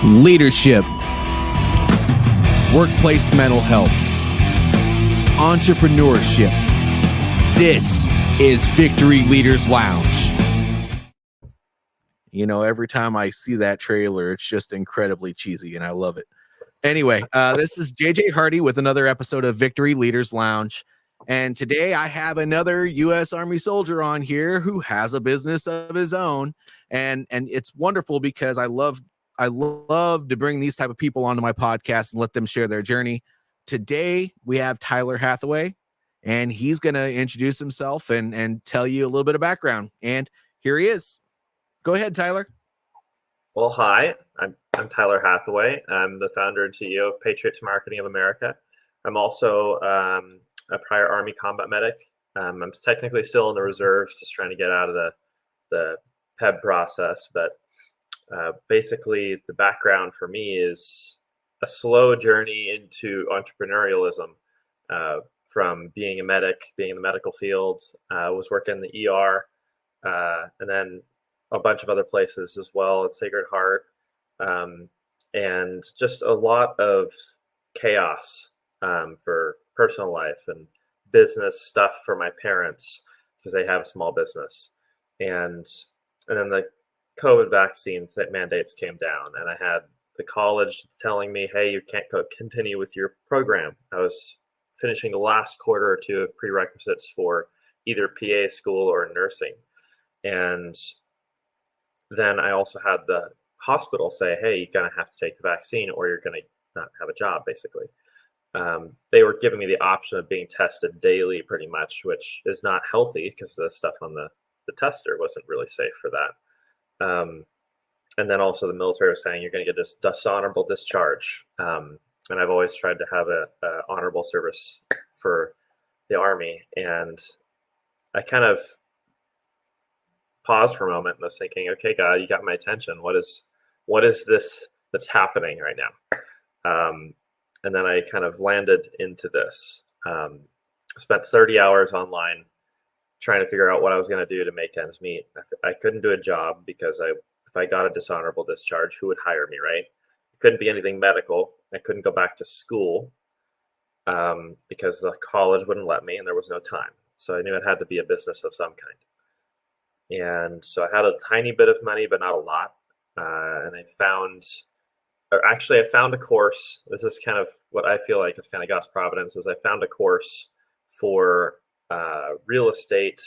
leadership, workplace mental health, entrepreneurship. This is Victory Leaders Lounge. You know, every time I see that trailer, it's just incredibly cheesy, and I love it. Anyway, this is JJ Hardy with another episode of Victory Leaders Lounge. And today I have another U.S. Army soldier on here who has a business of his own. And it's wonderful because I love to bring these type of people onto my podcast and let them share their journey. Today we have Tyler Hathaway, and he's going to introduce himself and tell you a little bit of background. And here he is. Go ahead, Tyler. Well, hi, I'm Tyler Hathaway. I'm the founder and CEO of Patriots Marketing of America. I'm also a prior Army combat medic. I'm technically still in the reserves, just trying to get out of the PEB process. But basically, the background for me is a slow journey into entrepreneurialism. From being a medic, being in the medical field, was working in the ER, and then a bunch of other places as well at Sacred Heart, and just a lot of chaos for personal life and business stuff for my parents because they have a small business, and then the COVID vaccines that mandates came down, and I had the college telling me, "Hey, you can't continue with your program." I was finishing the last quarter or two of prerequisites for either PA school or nursing, and then I also had the hospital say, "Hey, you're going to have to take the vaccine or you're going to not have a job," basically. They were giving me the option of being tested daily pretty much, which is not healthy because the stuff on the tester wasn't really safe for that. And then also the military was saying, "You're going to get this dishonorable discharge." And I've always tried to have a honorable service for the Army. And I kind of paused for a moment and was thinking, okay, God, you got my attention. What is this that's happening right now? And then I kind of landed into this. Spent 30 hours online trying to figure out what I was going to do to make ends meet. I couldn't do a job because if I got a dishonorable discharge, who would hire me, right? It couldn't be anything medical. I couldn't go back to school because the college wouldn't let me and there was no time. So I knew it had to be a business of some kind. And so I had a tiny bit of money, but not a lot. And I found a course. This is kind of what I feel like is kind of God's providence, is I found a course for real estate,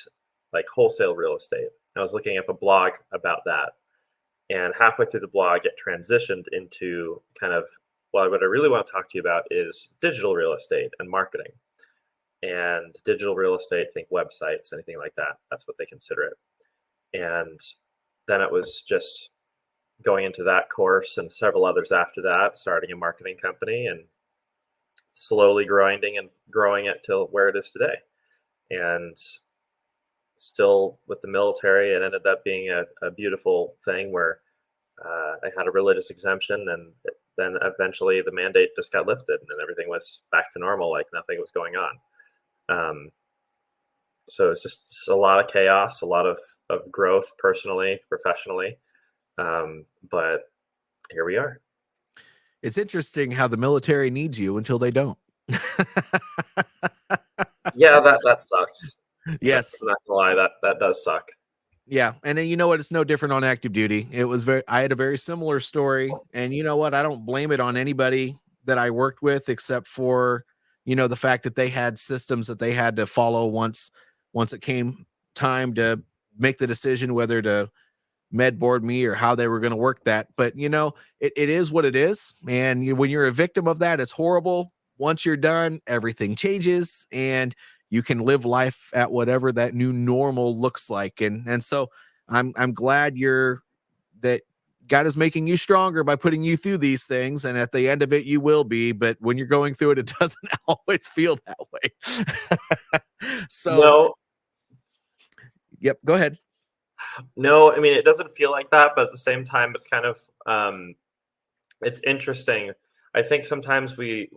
like wholesale real estate. I was looking up a blog about that. And halfway through the blog, it transitioned into kind of, well, what I really want to talk to you about is digital real estate and marketing. And digital real estate, think websites, anything like that. That's what they consider it. And then it was just going into that course and several others after that, starting a marketing company and slowly growing it till where it is today. And still with the military, it ended up being a beautiful thing where I had a religious exemption, and then eventually the mandate just got lifted and everything was back to normal, like nothing was going on. So it's just a lot of chaos, a lot of growth personally, professionally. But here we are. It's interesting how the military needs you until they don't. Yeah, that sucks. Yes. I'm not gonna lie, that does suck. Yeah. And then, you know what? It's no different on active duty. I had a very similar story, and you know what? I don't blame it on anybody that I worked with, except for, the fact that they had systems that they had to follow once it came time to make the decision whether to med board me or how they were going to work that. But, it is what it is. And when you're a victim of that, it's horrible. Once you're done, everything changes and you can live life at whatever that new normal looks like. And so I'm glad that God is making you stronger by putting you through these things. And at the end of it, you will be. But when you're going through it, it doesn't always feel that way. So, no. Yep. Go ahead. No, I mean, it doesn't feel like that, but at the same time, it's kind of, it's interesting. I think sometimes we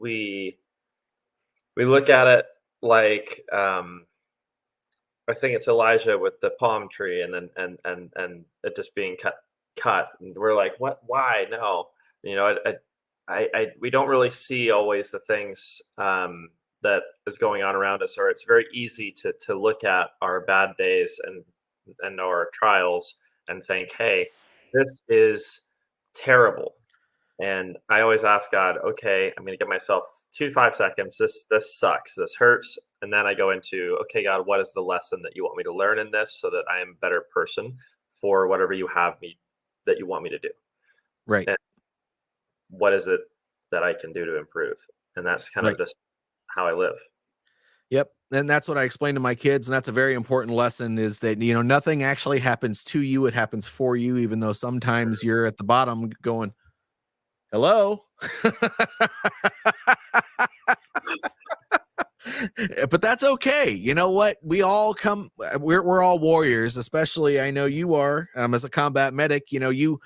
look at it like, I think it's Elijah with the palm tree and then and it just being cut, and we're like, what? Why? No. You know, we don't really see always the things that is going on around us, or it's very easy to look at our bad days and our trials and think, hey, this is terrible. And I always ask God, okay, I'm going to give myself 5 seconds. This sucks. This hurts. And then I go into, okay, God, what is the lesson that you want me to learn in this, so that I am a better person for whatever you have me that you want me to do? Right. And what is it that I can do to improve? And that's kind of Right. just how I live. Yep. And that's what I explain to my kids. And that's a very important lesson, is that, nothing actually happens to you. It happens for you, even though sometimes you're at the bottom going, hello. But that's okay. You know what? We all come, we're all warriors, especially I know you are, as a combat medic. You've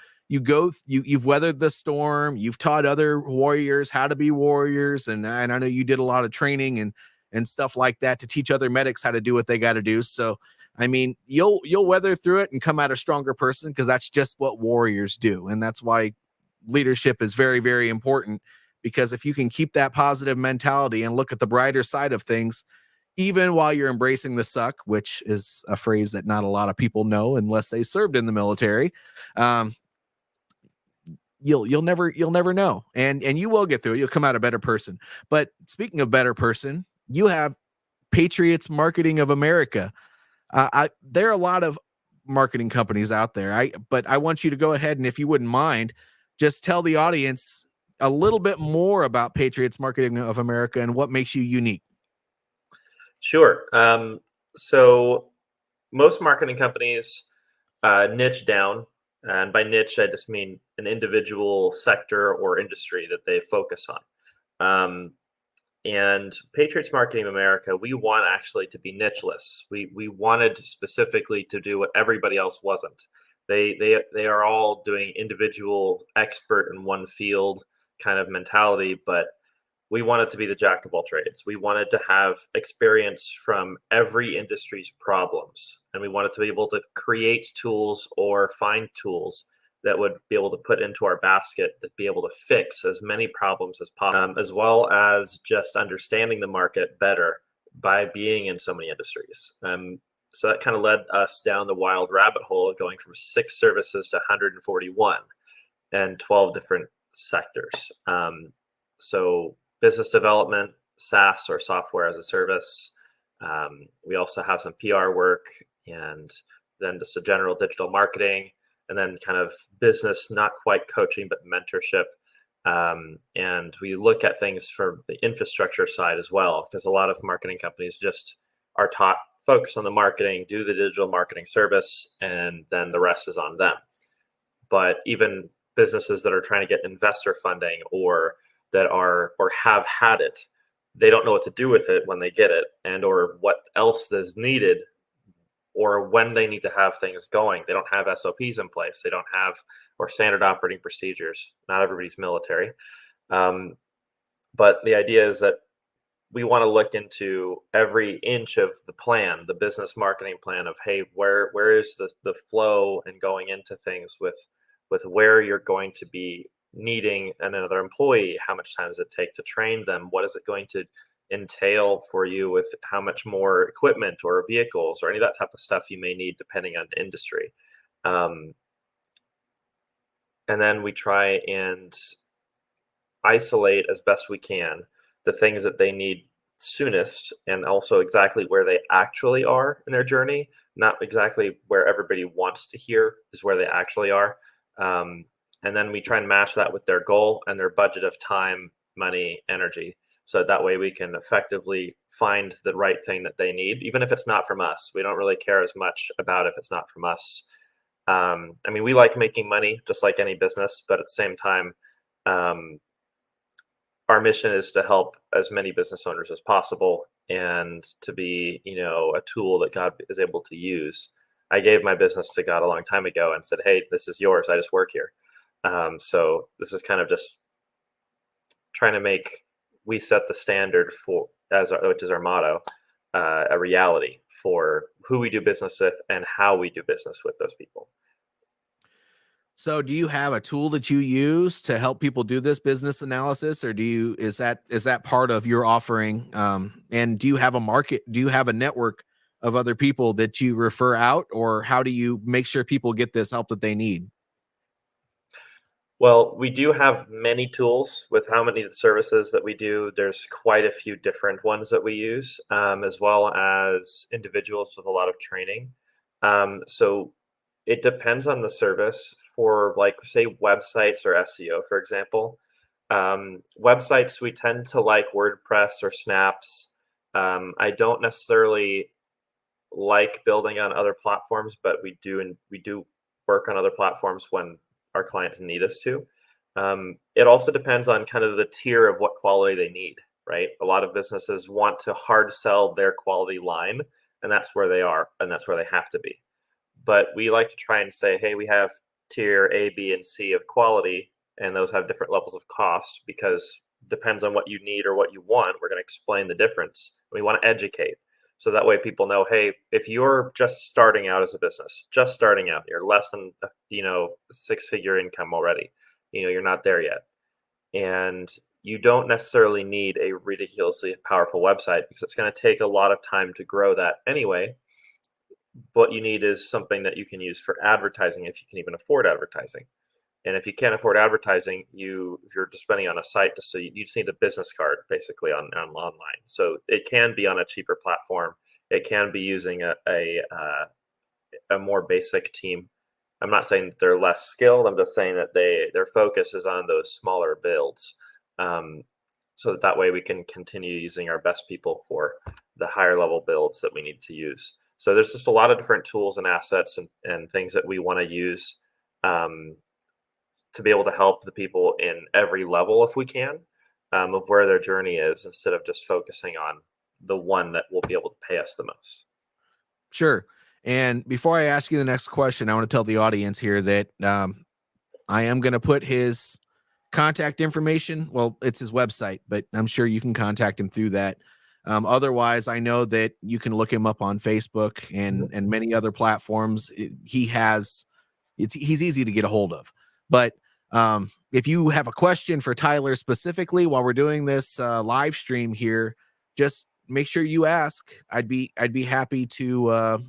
weathered the storm, you've taught other warriors how to be warriors, and I know you did a lot of training and stuff like that to teach other medics how to do what they got to do. So I mean, you'll weather through it and come out a stronger person, because that's just what warriors do. And that's why leadership is very, very important, because if you can keep that positive mentality and look at the brighter side of things, even while you're embracing the suck, which is a phrase that not a lot of people know unless they served in the military, um, you'll never know, and you will get through it. You'll come out a better person. But speaking of better person, you have Patriots Marketing of America. There are a lot of marketing companies out there. But I want you to go ahead, and if you wouldn't mind, just tell the audience a little bit more about Patriots Marketing of America and what makes you unique. Sure. So most marketing companies niche down. And by niche, I just mean an individual sector or industry that they focus on. And Patriots Marketing America, we want actually to be nicheless. We wanted specifically to do what everybody else wasn't. They are all doing individual expert in one field kind of mentality, but we wanted to be the jack of all trades. We wanted to have experience from every industry's problems, and we wanted to be able to create tools or find tools that would be able to put into our basket that be able to fix as many problems as possible, as well as just understanding the market better by being in so many industries. So that kind of led us down the wild rabbit hole of going from 6 services to 141 and 12 different sectors. So business development, SaaS or software as a service. We also have some PR work, and then just a general digital marketing, and then kind of business, not quite coaching, but mentorship. And we look at things from the infrastructure side as well, because a lot of marketing companies just are taught focus on the marketing, do the digital marketing service, and then the rest is on them. But even businesses that are trying to get investor funding, or that are or have had it, they don't know what to do with it when they get it, and or what else is needed, or when they need to have things going. They don't have SOPs in place. They don't have, or standard operating procedures. Not everybody's military. But the idea is that we want to look into every inch of the plan, the business marketing plan of, hey, where is the flow and going into things with where you're going to be needing another employee, how much time does it take to train them, what is it going to entail for you with how much more equipment or vehicles or any of that type of stuff you may need depending on the industry. And then we try and isolate as best we can the things that they need soonest, and also exactly where they actually are in their journey, not exactly where everybody wants to hear is where they actually are. And then we try and match that with their goal and their budget of time, money, energy. So that way we can effectively find the right thing that they need, even if it's not from us. We don't really care as much about if it's not from us. I mean, we like making money just like any business, but at the same time, our mission is to help as many business owners as possible, and to be, a tool that God is able to use. I gave my business to God a long time ago and said, hey, this is yours. I just work here. So this is kind of just trying to we set the standard for, which is our motto, a reality for who we do business with and how we do business with those people. So do you have a tool that you use to help people do this business analysis, or is that part of your offering? And do you have a market? Do you have a network of other people that you refer out, or how do you make sure people get this help that they need? Well, we do have many tools with how many services that we do. There's quite a few different ones that we use, as well as individuals with a lot of training. So it depends on the service. For, like, say, websites or SEO, for example. Websites, we tend to like WordPress or Snaps. I don't necessarily like building on other platforms, but we do work on other platforms when our clients need us to. It also depends on kind of the tier of what quality they need, right? A lot of businesses want to hard sell their quality line, and that's where they are, and that's where they have to be. But we like to try and say, hey, we have tier A, B, and C of quality, and those have different levels of cost because depends on what you need or what you want. We're going to explain the difference. We want to educate. So that way people know, hey, if you're just starting out as a business, just starting out, you're less than, 6-figure income already, you're not there yet. And you don't necessarily need a ridiculously powerful website because it's going to take a lot of time to grow that anyway. What you need is something that you can use for advertising if you can even afford advertising. And if you can't afford advertising, if you're just spending on a site, you just need a business card basically on online. So it can be on a cheaper platform. It can be using a more basic team. I'm not saying that they're less skilled. I'm just saying that their focus is on those smaller builds, so that way we can continue using our best people for the higher level builds that we need to use. So there's just a lot of different tools and assets and things that we want to use. To be able to help the people in every level if we can, of where their journey is, instead of just focusing on the one that will be able to pay us the most. Sure. And before I ask you the next question, I want to tell the audience here that I am going to put his contact information. Well, it's his website, but I'm sure you can contact him through that. Otherwise, I know that you can look him up on Facebook and many other platforms. He's easy to get a hold of. But if you have a question for Tyler specifically while we're doing this live stream here, just make sure you ask. I'd be happy to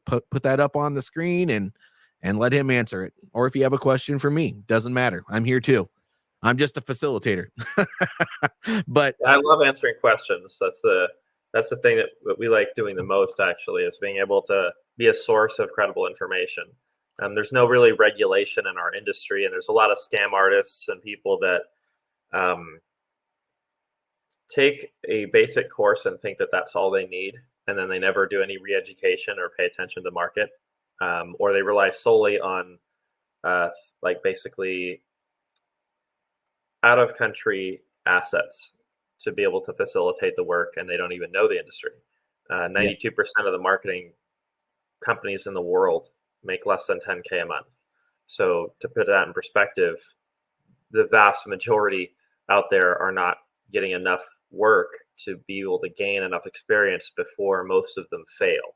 put that up on the screen and let him answer it. Or if you have a question for me, doesn't matter. I'm here too. I'm just a facilitator. But I love answering questions. That's the thing that we like doing the most, actually, is being able to be a source of credible information. There's no really regulation in our industry, and there's a lot of scam artists and people that take a basic course and think that that's all they need, and then they never do any re-education or pay attention to market, or they rely solely on basically out-of-country assets to be able to facilitate the work, and they don't even know the industry. 92% of the marketing companies in the world make less than 10K a month. So to put that in perspective, the vast majority out there are not getting enough work to be able to gain enough experience before most of them fail.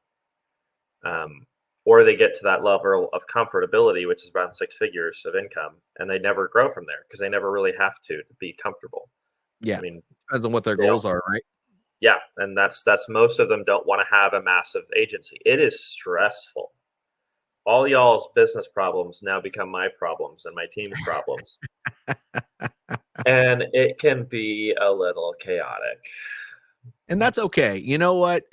Or they get to that level of comfortability, which is around 6 figures of income, and they never grow from there because they never really have to be comfortable. Yeah, I mean, depends on what their goals are, right? Yeah, and that's most of them don't want to have a massive agency. It is stressful. All y'all's business problems now become my problems and my team's problems. And it can be a little chaotic. And that's okay. You know what?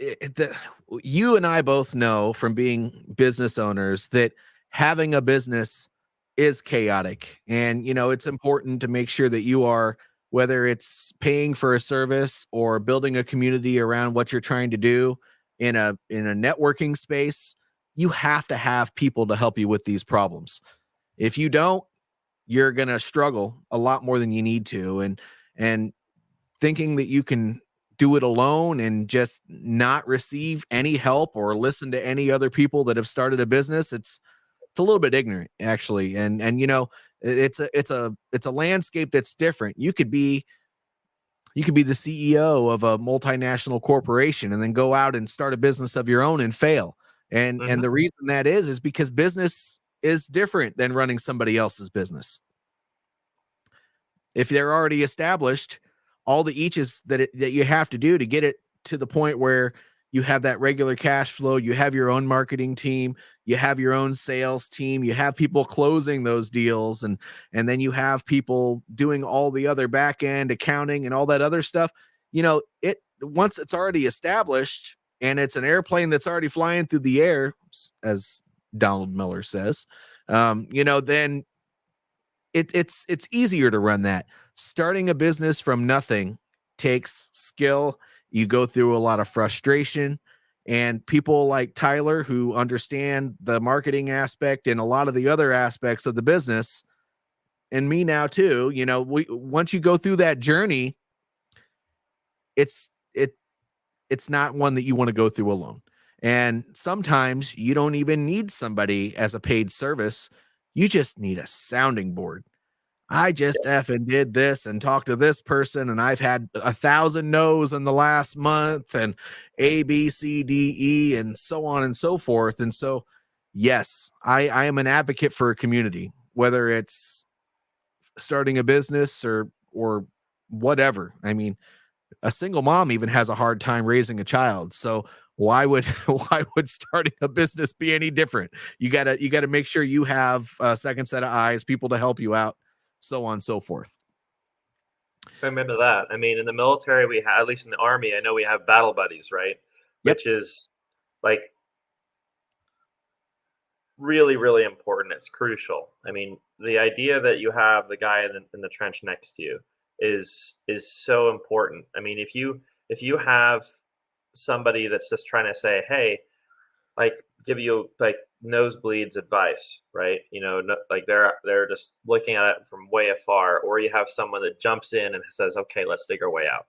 You and I both know from being business owners that having a business is chaotic. And, it's important to make sure that you are, whether it's paying for a service or building a community around what you're trying to do in a networking space, you have to have people to help you with these problems. If you don't, you're going to struggle a lot more than you need to. And thinking that you can do it alone and just not receive any help or listen to any other people that have started a business, it's a little bit ignorant, actually. And it's a landscape that's different. You could be the CEO of a multinational corporation and then go out and start a business of your own and fail. And the reason that is because business is different than running somebody else's business. If they're already established, all the eaches that you have to do to get it to the point where you have that regular cash flow, you have your own marketing team, you have your own sales team, you have people closing those deals, and then you have people doing all the other back end accounting and all that other stuff. It once it's already established and it's an airplane that's already flying through the air, as Donald Miller says, then it's easier to run that. Starting a business from nothing takes skill. You go through a lot of frustration, and people like Tyler, who understand the marketing aspect and a lot of the other aspects of the business, and me now too, once you go through that journey, it's not one that you want to go through alone. And sometimes you don't even need somebody as a paid service. You just need a sounding board. I just effing did this and talked to this person, and I've had 1,000 no's in the last month, and A, B, C, D, E, and so on and so forth. And so, yes, I am an advocate for a community, whether it's starting a business or whatever. I mean, a single mom even has a hard time raising a child. So why would starting a business be any different? You gotta make sure you have a second set of eyes, people to help you out, so on and so forth. I remember that. I mean, in the military, we have, at least in the Army, I know we have battle buddies, right? Yep. Which is like really, really important. It's crucial. I mean, the idea that you have the guy in the trench next to you is so important. I mean, if you have somebody that's just trying to say, hey, like give you like nosebleeds advice, right? Like they're just looking at it from way afar, or you have someone that jumps in and says, okay, let's dig our way out.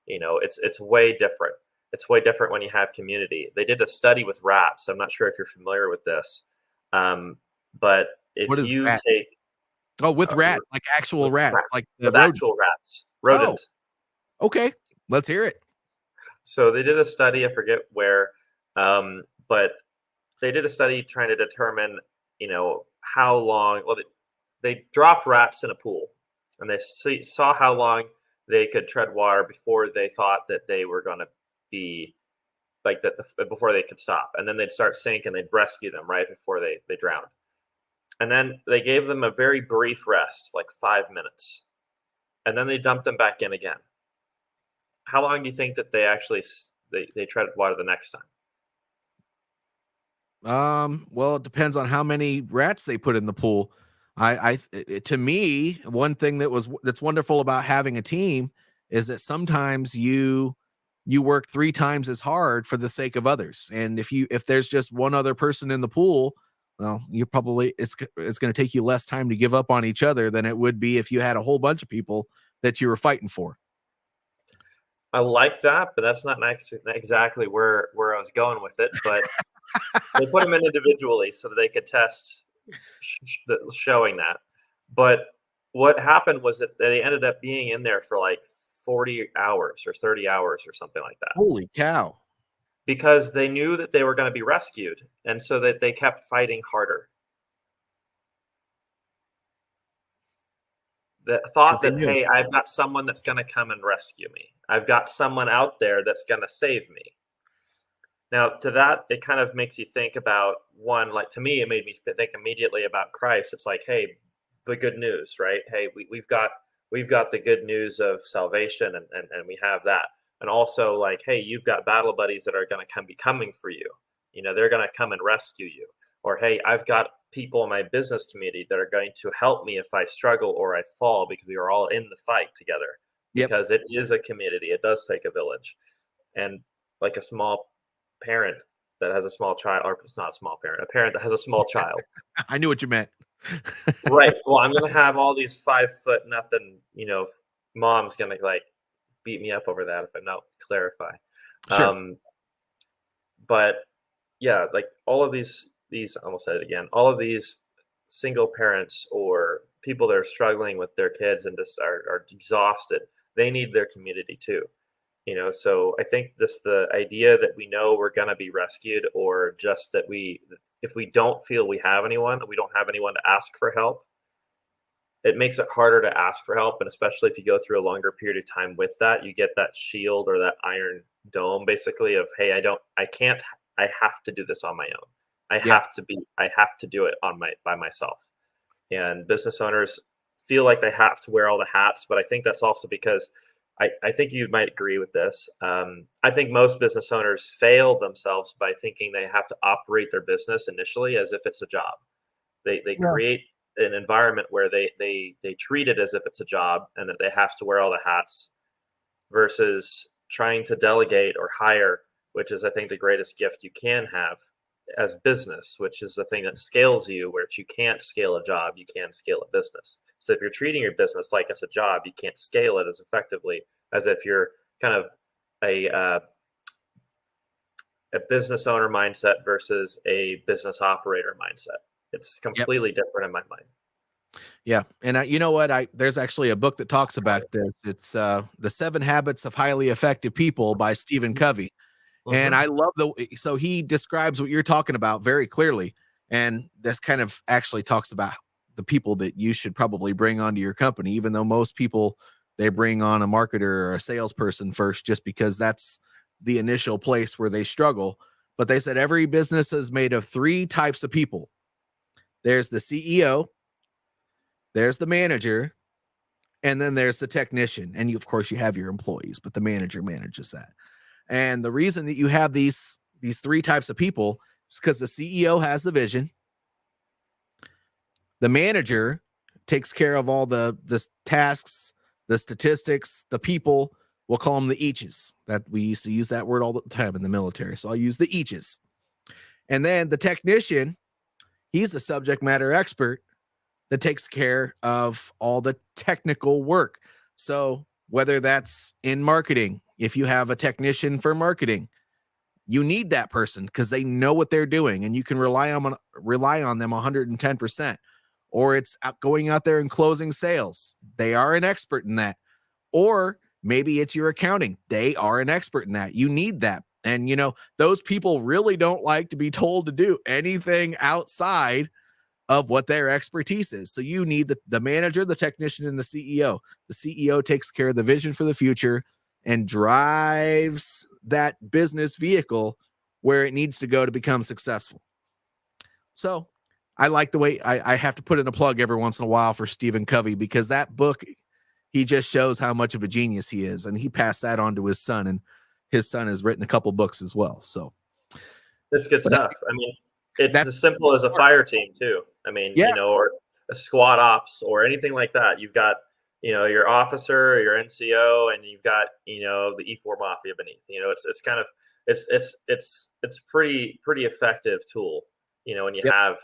It's way different. It's way different when you have community. They did a study with rats. I'm not sure if you're familiar with this, but What if is you rat? take With rats, like actual rats, like the with rodent. actual rats, rodent. Oh, okay, let's hear it. So they did a study. I forget where, but they did a study trying to determine, how long. Well, they dropped rats in a pool, and they saw how long they could tread water before they thought that they were going to be like that before they could stop, and then they'd start sink, and they'd rescue them right before they drowned. And then they gave them a very brief rest, like 5 minutes, and then they dumped them back in again. How long do you think that they actually they treaded water the next time? Well, it depends on how many rats they put in the pool. To me, one thing that's wonderful about having a team is that sometimes you work 3 times as hard for the sake of others. And if there's just one other person in the pool, well, it's going to take you less time to give up on each other than it would be if you had a whole bunch of people that you were fighting for. I like that, but that's not exactly where I was going with it. But they put them in individually so that they could test showing that. But what happened was that they ended up being in there for like 40 hours or 30 hours or something like that. Holy cow. Because they knew that they were going to be rescued, and so that they kept fighting harder. The thought that, hey, I've got someone that's going to come and rescue me. I've got someone out there that's going to save me. Now, to that, it kind of makes you think about one, like to me, it made me think immediately about Christ. It's like, hey, the good news, right? Hey, we've got the good news of salvation, and we have that. And also like, hey, you've got battle buddies that are going to be coming for you. They're going to come and rescue you. Or, hey, I've got people in my business community that are going to help me if I struggle or I fall, because we are all in the fight together. Yep. Because it is a community. It does take a village. And like a small parent that has a small child, or it's not a small parent, a parent that has a small child. I knew what you meant. Right. Well, I'm going to have all these 5 foot nothing, mom's going to like beat me up over that if I don't clarify. Sure. But yeah, like all of these, I almost said it again, all of these single parents or people that are struggling with their kids and just are exhausted, they need their community too. So I think just the idea that we know we're going to be rescued, or just that if we don't feel we have anyone, we don't have anyone to ask for help, it makes it harder to ask for help. And especially if you go through a longer period of time with that, you get that shield or that iron dome basically of, hey, I can't, I have to do this on my own. I have to do it by myself. And business owners feel like they have to wear all the hats, but I think that's also because I think you might agree with this. I think most business owners fail themselves by thinking they have to operate their business initially as if it's a job. They Yeah. create an environment where they treat it as if it's a job and that they have to wear all the hats versus trying to delegate or hire, which is, I think, the greatest gift you can have as business, which is the thing that scales you, which you can't scale a job, you can scale a business. So if you're treating your business like it's a job, you can't scale it as effectively as if you're kind of a business owner mindset versus a business operator mindset. It's completely different in my mind. Yeah. And you know what? There's actually a book that talks about this. It's The 7 Habits of Highly Effective People by Stephen Covey. And I love so he describes what you're talking about very clearly. And this kind of actually talks about the people that you should probably bring onto your company, even though most people, they bring on a marketer or a salesperson first, just because that's the initial place where they struggle. But they said every business is made of 3 types of people. There's the CEO, there's the manager, and then there's the technician. And you, of course, you have your employees, but the manager manages that. And the reason that you have these 3 types of people is because the CEO has the vision. The manager takes care of all the tasks, the statistics, the people. We'll call them the Each's. That we used to use that word all the time in the military. So I'll use the Each's. And then the technician, he's the subject matter expert that takes care of all the technical work. So whether that's in marketing, if you have a technician for marketing, you need that person because they know what they're doing and you can rely on them 110%. Or it's going out there and closing sales. They are an expert in that. Or maybe it's your accounting. They are an expert in that. You need that. And, you know, those people really don't like to be told to do anything outside of what their expertise is. So you need the manager, the technician, and the CEO. The CEO takes care of the vision for the future and drives that business vehicle where it needs to go to become successful. So I like the way I have to put in a plug every once in a while for Stephen Covey, because that book, he just shows how much of a genius he is. And he passed that on to his son, and his son has written a couple books as well. So that's good stuff. I mean, it's as simple as a fire team too. I mean, you know, or a squad ops or anything like that. You've got, you know, your officer, your NCO, and you've got, you know, the E4 mafia beneath. You know, it's kind of it's pretty effective tool. You know, when you have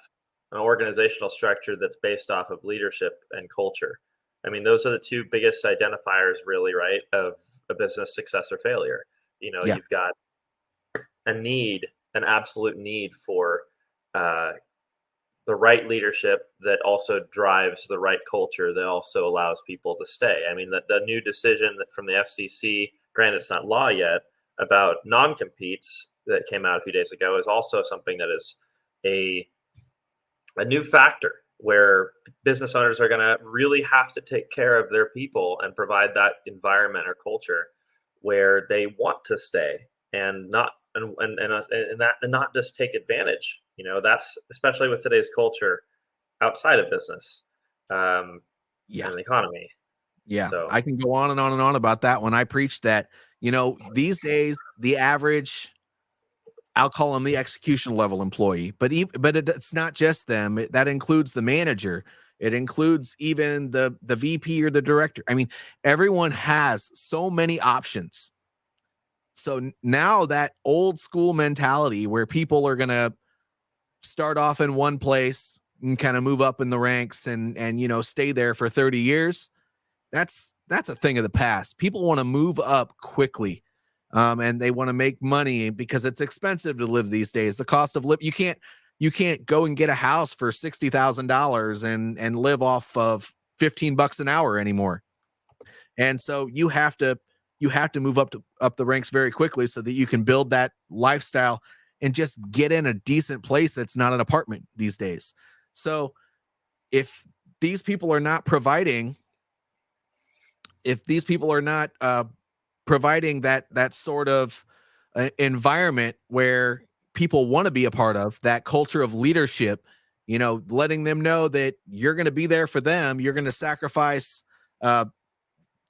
an organizational structure that's based off of leadership and culture. I mean, those are the 2 biggest identifiers, really, right, of a business success or failure. You know, you've got an absolute need for the right leadership that also drives the right culture that also allows people to stay. I mean, the new decision that from the FCC, granted it's not law yet, about non-competes that came out a few days ago is also something that is a new factor where business owners are going to really have to take care of their people and provide that environment or culture where they want to stay and not not just take advantage. You know, that's especially with today's culture outside of business and the economy. Yeah, so I can go on and on and on about that when I preach that. You know, these days the average, I'll call them the execution level employee, but it's not just them. That includes the manager. It includes even the VP or the director. I mean, everyone has so many options. So now that old school mentality where people are going to start off in one place and kind of move up in the ranks and you know, stay there for 30 years, that's a thing of the past. People want to move up quickly. And they want to make money because it's expensive to live these days. The cost of living, you can't go and get a house for $60,000 and live off of $15 an hour anymore. And so you have to move up the ranks very quickly so that you can build that lifestyle. and just get in a decent place that's not an apartment these days. So if these people are not providing, providing that sort of environment where people want to be a part of, that culture of leadership, letting them know that you're going to be there for them, you're going to sacrifice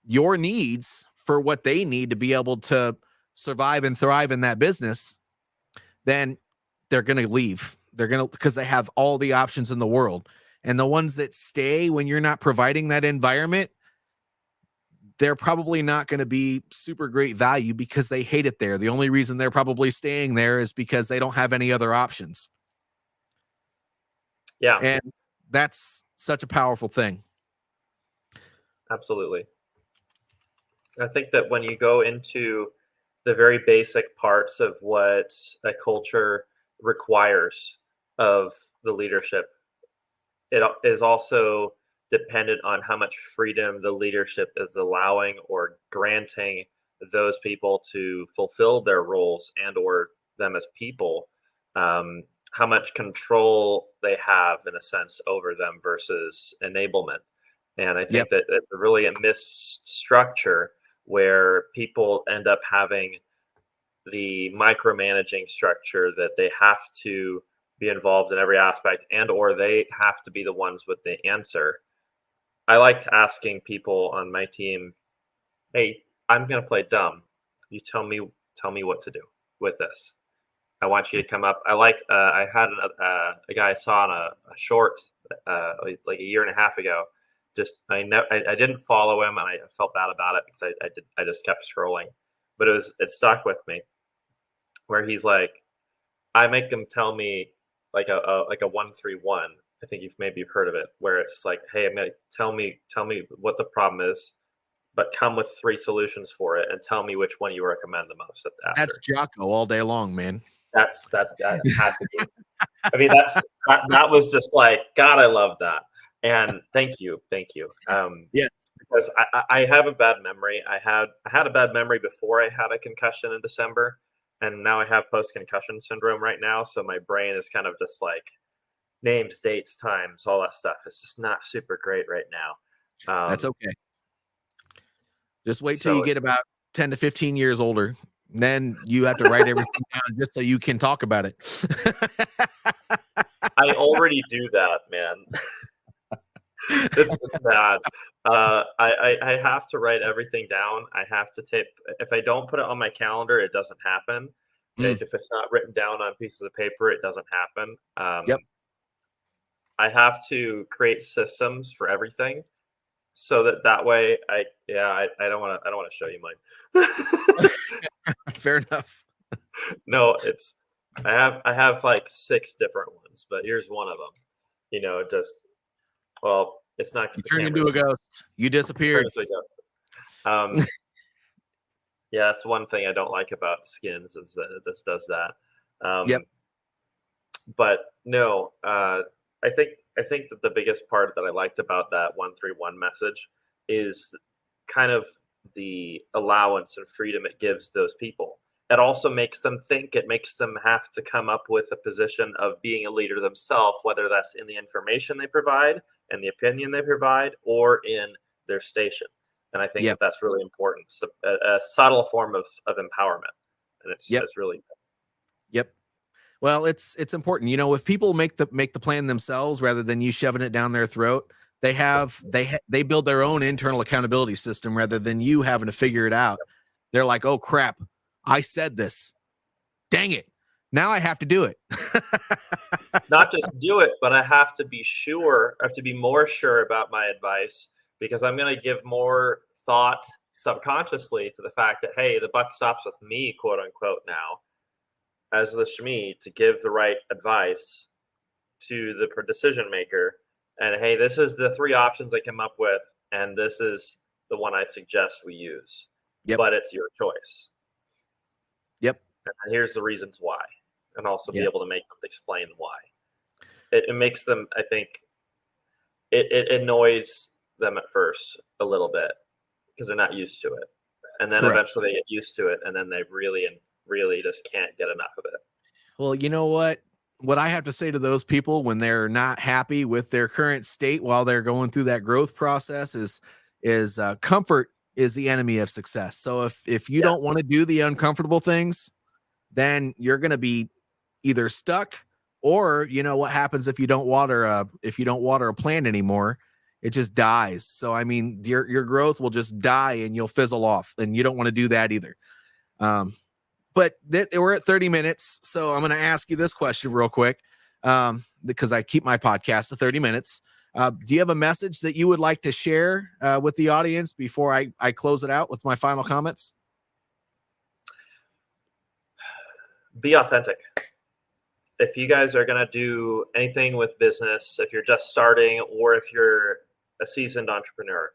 your needs for what they need to be able to survive and thrive in that business, then they're going to leave. They're going to, because they have all the options in the world. And the ones that stay when you're not providing that environment, they're probably not going to be super great value because they hate it there. The only reason they're probably staying there is because they don't have any other options. Yeah. And that's such a powerful thing. Absolutely. I think that when you go into the very basic parts of what a culture requires of the leadership, it is also dependent on how much freedom the leadership is allowing or granting those people to fulfill their roles and or them as people, how much control they have in a sense over them versus enablement. And I think that it's a really a missed structure where people end up having the micromanaging structure that they have to be involved in every aspect and or they have to be the ones with the answer. I liked asking people on my team, hey, I'm going to play dumb. You tell me what to do with this. I want you to come up. I had a guy I saw on a short like a year and a half ago. I didn't follow him and I felt bad about it because I just kept scrolling, but it stuck with me where he's like, I make them tell me like a 1-3-1. I think you've heard of it, where it's like, hey, I'm gonna tell me what the problem is, but come with 3 solutions for it and tell me which one you recommend the most after. That's Jocko all day long, man. That had to be. I mean, that was just like, God, I love that. And thank you. Yes, because I have a bad memory. I had a bad memory before I had a concussion in December, and now I have post-concussion syndrome right now. So my brain is kind of just like names, dates, times, all that stuff. It's just not super great right now. that's okay. Just wait till you get about 10 to 15 years older. Then you have to write everything down just so you can talk about it. I already do that, man. It's bad. I have to write everything down. I have to tape. If I don't put it on my calendar, it doesn't happen. If it's not written down on pieces of paper, it doesn't happen. I have to create systems for everything, so that way I don't want to show you mine. Fair enough. No, I have like 6 different ones, but here's one of them. It's not. You turned into a ghost. You disappeared. Yeah, that's one thing I don't like about skins is that this does that. But no, I think that the biggest part that I liked about that 1-3-1 message is kind of the allowance and freedom it gives those people. It also makes them think. It makes them have to come up with a position of being a leader themselves, whether that's in the information they provide and the opinion they provide or in their station. And I think that that's really important. It's a subtle form of empowerment. And it's really good. Yep. Well, it's important. If people make the plan themselves rather than you shoving it down their throat, they build their own internal accountability system rather than you having to figure it out. They're like, oh crap, I said this. Dang it. Now I have to do it. Not just do it, but I have to be sure. I have to be more sure about my advice because I'm going to give more thought subconsciously to the fact that, hey, the buck stops with me, quote unquote, now as the SME to give the right advice to the decision maker. And hey, this is the 3 options I came up with, and this is the one I suggest we use. But it's your choice. And here's the reasons why, and also be able to make them explain why. It makes them, I think, it annoys them at first a little bit because they're not used to it, and then eventually they get used to it, and then they really just can't get enough of it. Well, you know what? What I have to say to those people when they're not happy with their current state while they're going through that growth process is comfort is the enemy of success. So if you don't Yes. want to do the uncomfortable things, then you're going to be either stuck, or you know what happens if you don't water a plant anymore, it just dies. So I mean, your growth will just die and you'll fizzle off, and you don't want to do that either. But we're at 30 minutes, so I'm going to ask you this question real quick, because I keep my podcast to 30 minutes. Do you have a message that you would like to share with the audience before I close it out with my final comments? Be authentic. If you guys are going to do anything with business, if you're just starting, or if you're a seasoned entrepreneur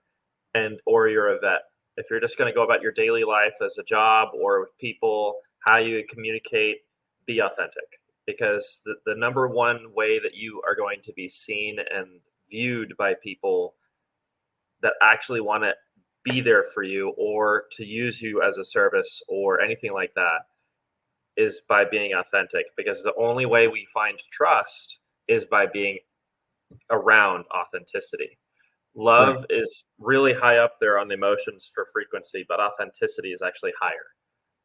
or you're a vet, if you're just going to go about your daily life as a job or with people, how you communicate, be authentic. Because the number one way that you are going to be seen and viewed by people that actually want to be there for you or to use you as a service or anything like that is by being authentic. Because the only way we find trust is by being around authenticity. Love is really high up there on the emotions for frequency, but authenticity is actually higher.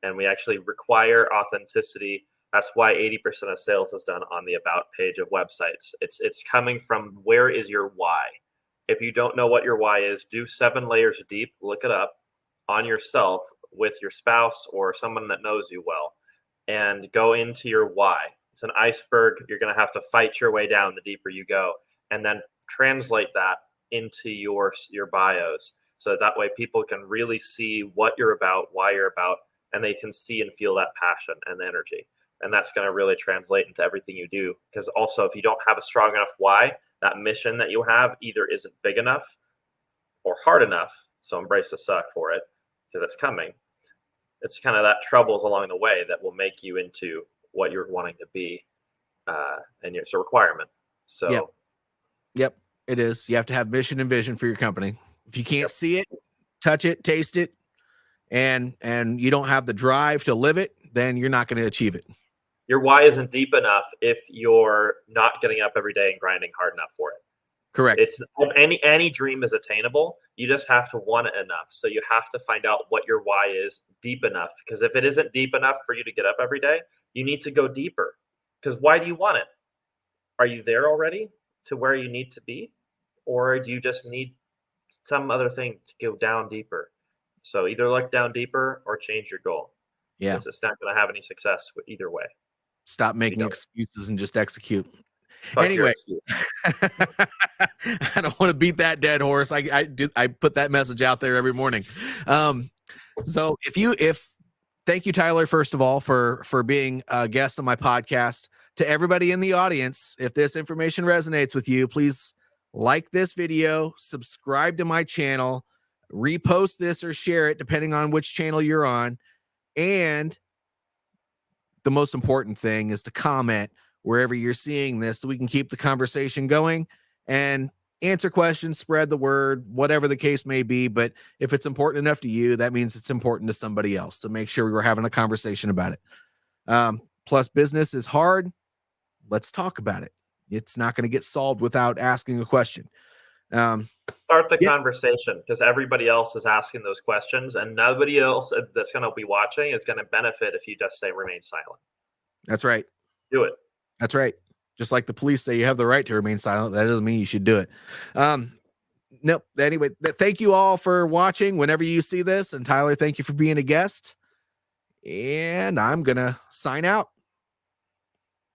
And we actually require authenticity. That's why 80% of sales is done on the about page of websites. It's coming from, where is your why? If you don't know what your why is, do 7 layers deep, look it up on yourself with your spouse or someone that knows you well, and go into your why. It's an iceberg. You're going to have to fight your way down the deeper you go, and then translate that into your bios, so that way people can really see what you're about, why you're about, and they can see and feel that passion and energy. And that's going to really translate into everything you do. Because also, if you don't have a strong enough why, that mission that you have either isn't big enough or hard enough. So embrace the suck for it, because it's coming. It's kind of that troubles along the way that will make you into what you're wanting to be, and it's a requirement. So Yep, it is. You have to have mission and vision for your company. If you can't see it, touch it, taste it, and you don't have the drive to live it, then you're not going to achieve it. Your why isn't deep enough if you're not getting up every day and grinding hard enough for it. Correct. It's any dream is attainable. You just have to want it enough. So you have to find out what your why is deep enough. Because if it isn't deep enough for you to get up every day, you need to go deeper. Because why do you want it? Are you there already to where you need to be? Or do you just need some other thing to go down deeper? So either look down deeper or change your goal. Yeah. Because it's not going to have any success either way. Stop making excuses and just execute. Fuck anyway, I don't want to beat that dead horse. I put that message out there every morning. So thank you, Tyler, first of all, for being a guest on my podcast. To everybody in the audience, if this information resonates with you, please like this video, subscribe to my channel, repost this or share it, depending on which channel you're on. And the most important thing is to comment wherever you're seeing this, so we can keep the conversation going and answer questions, spread the word, whatever the case may be. But if it's important enough to you, that means it's important to somebody else. So make sure we're having a conversation about it. Plus, business is hard. Let's talk about it. It's not going to get solved without asking a question. Start the conversation, because everybody else is asking those questions, and nobody else that's going to be watching is going to benefit if you just remain silent. That's right. Do it. That's right. Just like the police say you have the right to remain silent, that doesn't mean you should do it. Nope. Anyway, thank you all for watching whenever you see this. And Tyler, thank you for being a guest. And I'm going to sign out.